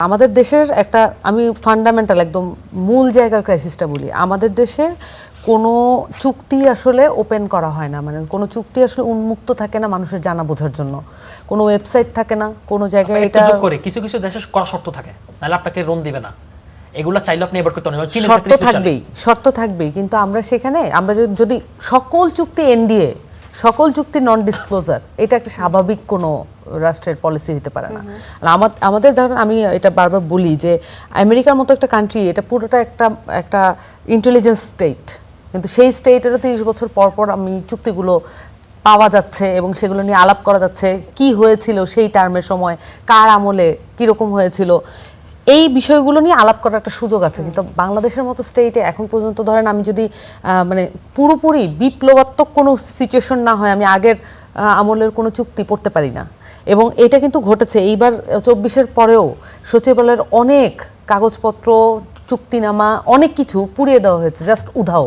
আমাদের দেশের একটা আমি ফান্ডামেন্টাল একদম মূল জায়গার ক্রাইসিসটা বলি। আমাদের দেশে কোনো চুক্তি আসলে ওপেন করা হয় না, মানে কোনো চুক্তি আসলে উন্মুক্ত থাকে না মানুষের জানা বোঝার জন্য। কোনো ওয়েবসাইট থাকে না, কোনো জায়গায় এটা যোগ করে কিছু কিছু দেশের করা শর্ত থাকে, নাহলে আপনাকে লোন দিবে না। এগুলা চাইলে আপনি এবার করতে পারেন। শর্ত থাকবেই, কিন্তু আমরা সেখানে আমরা যদি সকল চুক্তি এনডিএ, সকল চুক্তি নন ডিসক্লোজার, এটা একটা স্বাভাবিক কোনো রাষ্ট্রের পলিসি হতে পারে না। আমাদের ধরেন, আমি এটা বারবার বলি যে আমেরিকার মতো একটা কান্ট্রি, এটা পুরোটা একটা ইন্টেলিজেন্স স্টেট, কিন্তু সেই স্টেটেরও 30 বছর পর পর আমি চুক্তিগুলো পাওয়া যাচ্ছে এবং সেগুলো নিয়ে আলাপ করা যাচ্ছে, কি হয়েছিল সেই টার্মের সময়, কার আমলে কীরকম হয়েছিল, এই বিষয়গুলো নিয়ে আলাপ করার একটা সুযোগ আছে। কিন্তু বাংলাদেশের মতো স্টেটে এখন পর্যন্ত ধরেন আমি যদি মানে পুরোপুরি বিপ্লবাত্মক কোনো সিচুয়েশন না হয়, আমি আগের আমলের কোনো চুক্তি পড়তে পারি না। এবং এটা কিন্তু ঘটেছে এইবার 24-এর পরেও সচিবালয়ের অনেক কাগজপত্র, চুক্তিনামা, অনেক কিছু পুড়িয়ে দেওয়া হয়েছে, জাস্ট উধাও।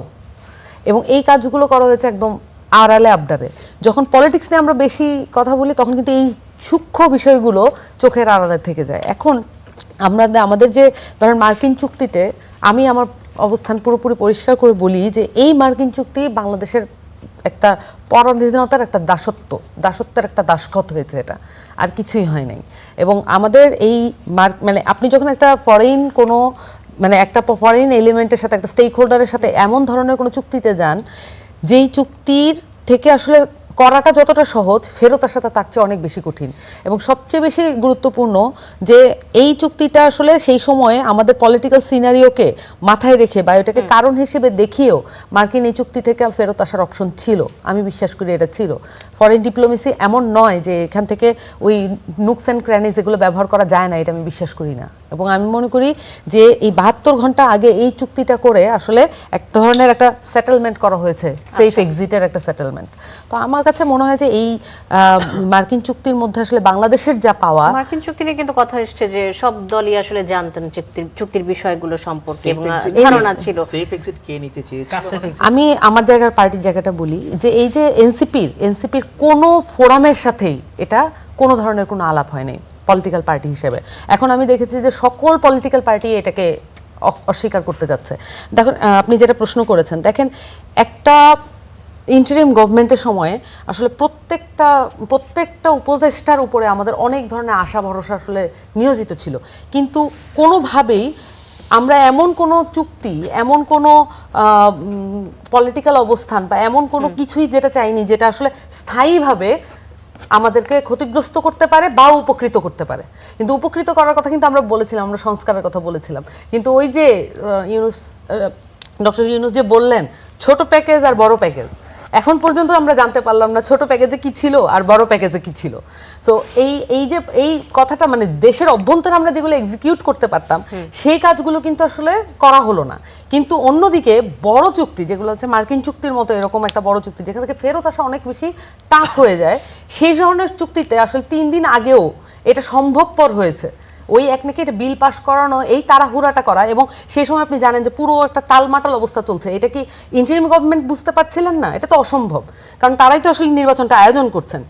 এবং এই কাজগুলো করা হয়েছে একদম আড়ালে আবডারে। যখন পলিটিক্স নিয়ে আমরা বেশি কথা বলি, তখন কিন্তু এই সূক্ষ্ম বিষয়গুলো চোখের আড়ালে থেকে যায়। এখন আমাদের যে ধরেন মার্কিন চুক্তিতে, আমি আমার অবস্থান পুরোপুরি পরিষ্কার করে বলি যে এই মার্কিন চুক্তি বাংলাদেশের একটা পরাধীনতার একটা দাসত্বের একটা দাসখত হয়েছে, এটা আর কিছুই হয় নাই। এবং আমাদের এই মানে আপনি যখন একটা একটা ফরেন এলিমেন্টের সাথে, একটা স্টেক হোল্ডারের সাথে এমন ধরনের কোনো চুক্তিতে যান, যেই চুক্তির থেকে আসলে করাটা যতটা সহজ, ফেরত আসাটা তার চেয়ে অনেক বেশি কঠিন। এবং সবচেয়ে বেশি গুরুত্বপূর্ণ যে এই চুক্তিটা আসলে সেই সময়ে আমাদের পলিটিক্যাল সিনারিওকে মাথায় রেখে বা এটাকে কারণ হিসেবে দেখিয়েও মার্কিন এই চুক্তি থেকে ফেরত আসার অপশন ছিল। আমি বিশ্বাস করি এটা ছিল। ফরেন ডিপ্লোমেসি এমন নয় যে এখান থেকে ওই নুকস অ্যান্ড ক্র্যানিজ এগুলো ব্যবহার করা যায় না, এটা আমি বিশ্বাস করি না। এবং আমি মনে করি যে এই 72 ঘন্টা আগে এই চুক্তিটা করে আসলে এক ধরনের একটা সেটেলমেন্ট করা হয়েছে, সেফ এক্সিটের একটা সেটেলমেন্ট। তো আমার কাছে মনে হয় যে এই মার্কিন চুক্তির মধ্যে আসলে বাংলাদেশের যা পাওয়া, মার্কিন চুক্তি নিয়ে কিন্তু কথা এসছে যে সব দলই আসলে জানতেন চুক্তির বিষয়গুলো সম্পর্কে এবং ধারণা ছিল। সেফ এক্সিট কে নিতে চেয়েছিল? আমি আমার পার্টির জায়গাটা বলি যে এই যে এনসিপির কোনো ফোরামের সাথেই এটা কোনো ধরনের কোনো আলাপ হয়নি পলিটিক্যাল পার্টি হিসেবে। এখন আমি দেখেছি যে সকল পলিটিক্যাল পার্টি এটাকে অস্বীকার করতে যাচ্ছে। দেখুন, আপনি যেটা প্রশ্ন করেছেন, দেখেন একটা ইন্টারিম গভর্নমেন্টের সময়ে আসলে প্রত্যেকটা উপদেষ্টার উপরে আমাদের অনেক ধরনের আশা ভরসা আসলে নিয়োজিত ছিল, কিন্তু কোনোভাবেই আমরা এমন কোনো চুক্তি, এমন কোনো পলিটিক্যাল অবস্থান বা এমন কোনো কিছুই যেটা চাইনি যেটা আসলে স্থায়ীভাবে আমাদেরকে ক্ষতিগ্রস্ত করতে পারে বা উপকৃত করতে পারে। কিন্তু উপকৃত করার কথা কিন্তু আমরা বলেছিলাম, আমরা সংস্কারের কথা বলেছিলাম, কিন্তু ওই যে ডক্টর ইউনূস যে বললেন ছোট প্যাকেজ আর বড় প্যাকেজ, এখন পর্যন্ত আমরা জানতে পারলাম না ছোট প্যাকেজে কি ছিল আর বড় প্যাকেজে কি ছিল। তো এই কথাটা মানে দেশের অভ্যন্তরে আমরা যেগুলো এক্সিকিউট করতে পারতাম সেই কাজগুলো কিন্তু আসলে করা হলো না। কিন্তু অন্যদিকে বড় চুক্তি যেগুলো হচ্ছে মার্কিন চুক্তির মতো এরকম একটা বড় চুক্তি যেখান থেকে ফেরত আসা অনেক বেশি টাফ হয়ে যায়, সেই ধরনের চুক্তিতে আসলে 3 দিন আগেও এটা সম্ভবপর হয়েছে। ওই একনাকে এটা বিল পাস করানো, এই তাড়াহুড়াটা করা, এবং সেই সময় আপনি জানেন যে পুরো একটা টালমাটাল অবস্থা চলছে। এটা কি ইন্টারিম গভর্নমেন্ট বুঝতে পারছিলেন না? এটা তো অসম্ভব, কারণ তারাই তো আসলে নির্বাচনটা আয়োজন করছেন।